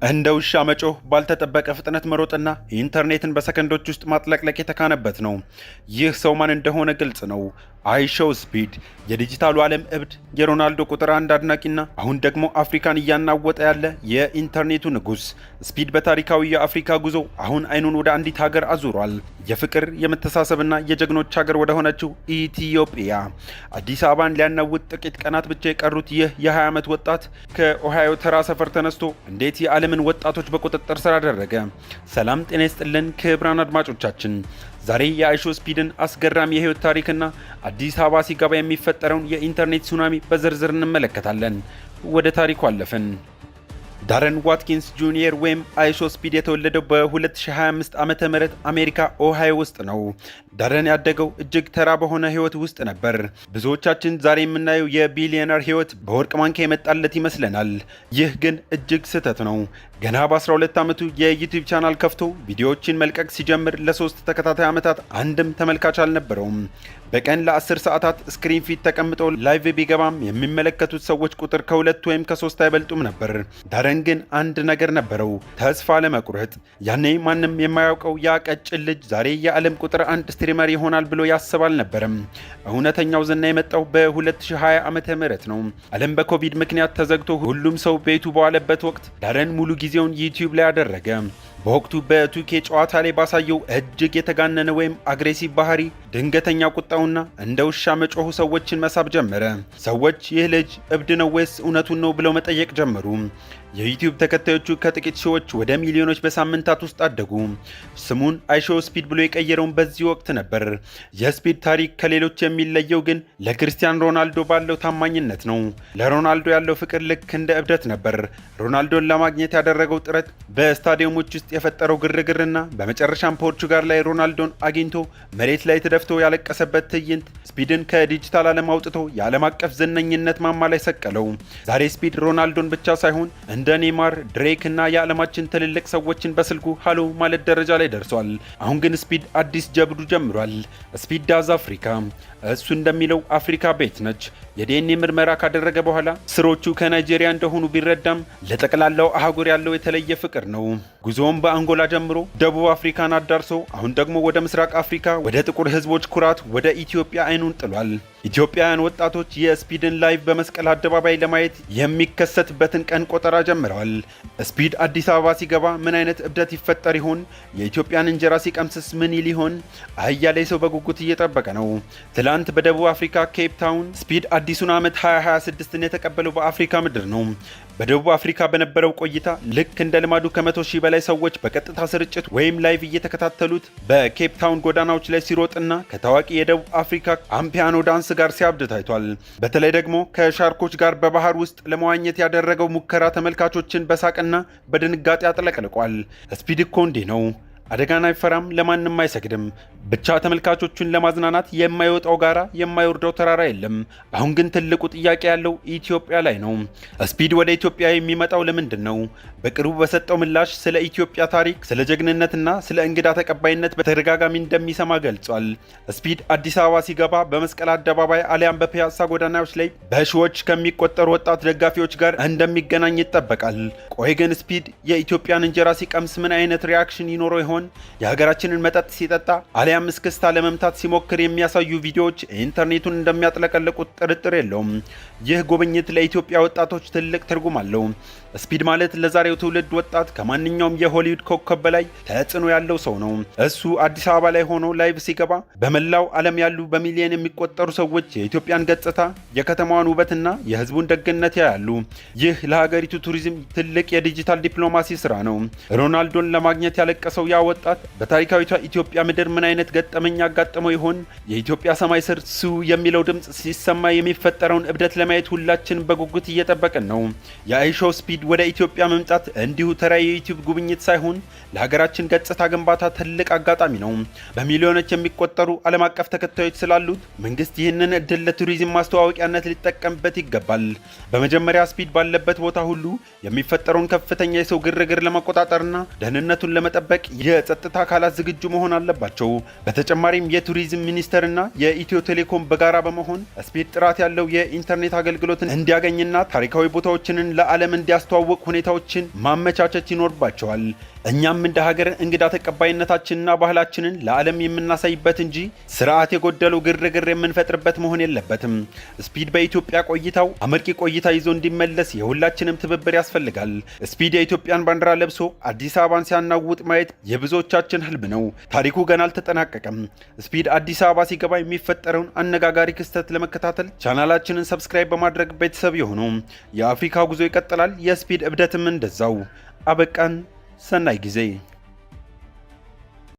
እንደ ውሻ መጮህ ባልተጠበቀ ፍጥነት መሮጥና ኢንተርኔትን በሰከንዶች ውስጥ ማጥለቅለቅ የተካነበት ነው። ይህ ሰው ማን እንደሆነ ግልጽ ነው። አይሾው ስፒድ የዲጂታሉ ዓለም እብድ፣ የሮናልዶ ቁጥር አንድ አድናቂና አሁን ደግሞ አፍሪካን እያናወጠ ያለ የኢንተርኔቱ ንጉስ። ስፒድ በታሪካዊ የአፍሪካ ጉዞ አሁን አይኑን ወደ አንዲት ሀገር አዙሯል። የፍቅር የመተሳሰብና የጀግኖች ሀገር ወደ ሆነችው ኢትዮጵያ። አዲስ አበባን ሊያናውጥ ጥቂት ቀናት ብቻ የቀሩት ይህ የ20 ዓመት ወጣት ከኦሃዮ ተራ ሰፈር ተነስቶ እንዴት የዓለምን ወጣቶች በቁጥጥር ስር አደረገ? ሰላም ጤና ይስጥልን ክቡራን አድማጮቻችን፣ ዛሬ የአይሾው ስፒድን አስገራሚ የህይወት ታሪክና አዲስ አበባ ሲገባ የሚፈጠረውን የኢንተርኔት ሱናሚ በዝርዝር እንመለከታለን። ወደ ታሪኩ አለፍን። ዳረን ዋትኪንስ ጁኒየር ወይም አይሾው ስፒድ የተወለደው በ2025 ዓመተ ምህረት አሜሪካ ኦሃዮ ውስጥ ነው። ዳረን ያደገው እጅግ ተራ በሆነ ህይወት ውስጥ ነበር። ብዙዎቻችን ዛሬ የምናየው የቢሊዮነር ህይወት በወርቅ ማንኪያ የመጣለት ይመስለናል። ይህ ግን እጅግ ስህተት ነው። ገና በ12 ዓመቱ የዩቲዩብ ቻናል ከፍቶ ቪዲዮዎችን መልቀቅ ሲጀምር ለ3 ተከታታይ ዓመታት አንድም ተመልካች አልነበረውም። በቀን ለ10 ሰዓታት ስክሪን ፊት ተቀምጦ ላይቭ ቢገባም የሚመለከቱት ሰዎች ቁጥር ከ2 ወይም ከ3 አይበልጡም ነበር። ዳረን ግን አንድ ነገር ነበረው፣ ተስፋ ለመቁረጥ። ያኔ ማንም የማያውቀው ያ ቀጭን ልጅ ዛሬ የዓለም ቁጥር 1 ስትሪመር ይሆናል ብሎ ያስብ አልነበረም። እውነተኛው ዝና የመጣው በ2020 ዓመተ ምህረት ነው። ዓለም በኮቪድ ምክንያት ተዘግቶ ሁሉም ሰው ቤቱ በዋለበት ወቅት ዳረን ሙሉ ጊዜውን ዩቲዩብ ላይ አደረገ። በወቅቱ በቱኬ ጨዋታ ላይ ባሳየው እጅግ የተጋነነ ወይም አግሬሲቭ ባህሪ ድንገተኛ ቁጣውና እንደ ውሻ መጮሁ ሰዎችን መሳብ ጀመረ። ሰዎች ይህ ልጅ እብድ ነው ወይስ እውነቱን ነው ብለው መጠየቅ ጀመሩ። የዩቲዩብ ተከታዮቹ ከጥቂት ሺዎች ወደ ሚሊዮኖች በሳምንታት ውስጥ አደጉ። ስሙን አይሾው ስፒድ ብሎ የቀየረውን በዚህ ወቅት ነበር። የስፒድ ታሪክ ከሌሎች የሚለየው ግን ለክርስቲያን ሮናልዶ ባለው ታማኝነት ነው። ለሮናልዶ ያለው ፍቅር ልክ እንደ እብደት ነበር። ሮናልዶን ለማግኘት ያደረገው ጥረት በስታዲየሞች ውስጥ የፈጠረው ግርግርና በመጨረሻም ፖርቹጋል ላይ ሮናልዶን አግኝቶ መሬት ላይ ተደፍቶ ያለቀሰበት ትዕይንት ስፒድን ከዲጂታል ዓለም አውጥቶ የዓለም አቀፍ ዝነኝነት ማማ ላይ ሰቀለው። ዛሬ ስፒድ ሮናልዶን ብቻ ሳይሆን እንደ ኔይማር፣ ድሬክ እና የዓለማችን ትልልቅ ሰዎችን በስልኩ ሃሎ ማለት ደረጃ ላይ ደርሷል። አሁን ግን ስፒድ አዲስ ጀብዱ ጀምሯል። ስፒድ ዳዝ አፍሪካ። እሱ እንደሚለው አፍሪካ ቤት ነች። የዲኤንኤ ምርመራ ካደረገ በኋላ ስሮቹ ከናይጄሪያ እንደሆኑ ቢረዳም ለጠቅላላው አህጉር ያለው የተለየ ፍቅር ነው። ጉዞውን በአንጎላ ጀምሮ ደቡብ አፍሪካን አዳርሶ አሁን ደግሞ ወደ ምስራቅ አፍሪካ፣ ወደ ጥቁር ህዝቦች ኩራት ወደ ኢትዮጵያ አይኑን ጥሏል። ኢትዮጵያውያን ወጣቶች የስፒድን ላይቭ በመስቀል አደባባይ ለማየት የሚከሰትበትን ቀን ቆጠራ ጀምረዋል። ስፒድ አዲስ አበባ ሲገባ ምን አይነት እብደት ይፈጠር ይሆን? የኢትዮጵያን እንጀራ ሲቀምስስ ምን ይል ይሆን? አያሌ ሰው በጉጉት እየጠበቀ ነው። ትላንት በደቡብ አፍሪካ ኬፕ ታውን ስፒድ አዲሱን ዓመት 2026ን የተቀበለው በአፍሪካ ምድር ነው። በደቡብ አፍሪካ በነበረው ቆይታ ልክ እንደ ልማዱ ከ100 ሺህ በላይ ሰዎች በቀጥታ ስርጭት ወይም ላይቭ እየተከታተሉት በኬፕ ታውን ጎዳናዎች ላይ ሲሮጥና ከታዋቂ የደቡብ አፍሪካ አምፒያኖ ዳንስ ጋር ሲያብድ ታይቷል። በተለይ ደግሞ ከሻርኮች ጋር በባህር ውስጥ ለመዋኘት ያደረገው ሙከራ ተመልካቾችን በሳቅና በድንጋጤ አጥለቅልቋል። ስፒድ እኮ እንዲህ ነው። አደጋን አይፈራም፣ ለማንም አይሰግድም። ብቻ ተመልካቾቹን ለማዝናናት የማይወጣው ጋራ የማይወርደው ተራራ የለም። አሁን ግን ትልቁ ጥያቄ ያለው ኢትዮጵያ ላይ ነው። ስፒድ ወደ ኢትዮጵያ የሚመጣው ለምንድን ነው? በቅርቡ በሰጠው ምላሽ ስለ ኢትዮጵያ ታሪክ፣ ስለ ጀግንነትና ስለ እንግዳ ተቀባይነት በተደጋጋሚ እንደሚሰማ ገልጿል። ስፒድ አዲስ አበባ ሲገባ በመስቀል አደባባይ አሊያም በፒያሳ ጎዳናዎች ላይ በሺዎች ከሚቆጠሩ ወጣት ደጋፊዎች ጋር እንደሚገናኝ ይጠበቃል። ቆይ ግን ስፒድ የኢትዮጵያን እንጀራ ሲቀምስ ምን አይነት ሪያክሽን ይኖረው ይሆን? የሀገራችንን መጠጥ ሲጠጣ አሊያም እስክስታ ለመምታት ሲሞክር የሚያሳዩ ቪዲዮዎች ኢንተርኔቱን እንደሚያጥለቀልቁት ጥርጥር የለውም። ይህ ጉብኝት ለኢትዮጵያ ወጣቶች ትልቅ ትርጉም አለው። ስፒድ ማለት ለዛሬው ትውልድ ወጣት ከማንኛውም የሆሊውድ ኮከብ በላይ ተጽዕኖ ያለው ሰው ነው። እሱ አዲስ አበባ ላይ ሆኖ ላይቭ ሲገባ በመላው ዓለም ያሉ በሚሊዮን የሚቆጠሩ ሰዎች የኢትዮጵያን ገጽታ፣ የከተማዋን ውበትና የሕዝቡን ደግነት ያያሉ። ይህ ለሀገሪቱ ቱሪዝም ትልቅ የዲጂታል ዲፕሎማሲ ስራ ነው። ሮናልዶን ለማግኘት ያለቀሰው ያ ወጣት በታሪካዊቷ ኢትዮጵያ ምድር ምን አይነት ገጠመኝ ያጋጠመው ይሆን? የኢትዮጵያ ሰማይ ስር ሱ የሚለው ድምፅ ሲሰማ የሚፈጠረውን እብደት ለማየት ሁላችን በጉጉት እየጠበቅን ነው። የአይሾው ስፒድ ወደ ኢትዮጵያ መምጣት እንዲሁ ተራ የዩቲዩብ ጉብኝት ሳይሆን ለሀገራችን ገጽታ ግንባታ ትልቅ አጋጣሚ ነው። በሚሊዮኖች የሚቆጠሩ ዓለም አቀፍ ተከታዮች ስላሉት መንግስት ይህንን እድል ለቱሪዝም ማስተዋወቂያነት ሊጠቀምበት ይገባል። በመጀመሪያ ስፒድ ባለበት ቦታ ሁሉ የሚፈጠረውን ከፍተኛ የሰው ግርግር ለመቆጣጠርና ደህንነቱን ለመጠበቅ የጸጥታ አካላት ዝግጁ መሆን አለባቸው። በተጨማሪም የቱሪዝም ሚኒስቴርና የኢትዮ ቴሌኮም በጋራ በመሆን ስፒድ ጥራት ያለው የኢንተርኔት አገልግሎትን እንዲያገኝና ታሪካዊ ቦታዎችን ለዓለም እንዲያስ የሚያስተዋውቅ ሁኔታዎችን ማመቻቸት ይኖርባቸዋል። እኛም እንደ ሀገር እንግዳ ተቀባይነታችንና ባህላችንን ለዓለም የምናሳይበት እንጂ ስርዓት የጎደለው ግርግር የምንፈጥርበት መሆን የለበትም። ስፒድ በኢትዮጵያ ቆይታው አመርቂ ቆይታ ይዞ እንዲመለስ የሁላችንም ትብብር ያስፈልጋል። ስፒድ የኢትዮጵያን ባንዲራ ለብሶ አዲስ አበባን ሲያናውጥ ማየት የብዙዎቻችን ህልም ነው። ታሪኩ ገና አልተጠናቀቀም። ስፒድ አዲስ አበባ ሲገባ የሚፈጠረውን አነጋጋሪ ክስተት ለመከታተል ቻናላችንን ሰብስክራይብ በማድረግ ቤተሰብ የሆኑ የአፍሪካ ጉዞ ይቀጥላል። የስፒድ እብደትም እንደዛው። አበቃን። ሰናይ ጊዜ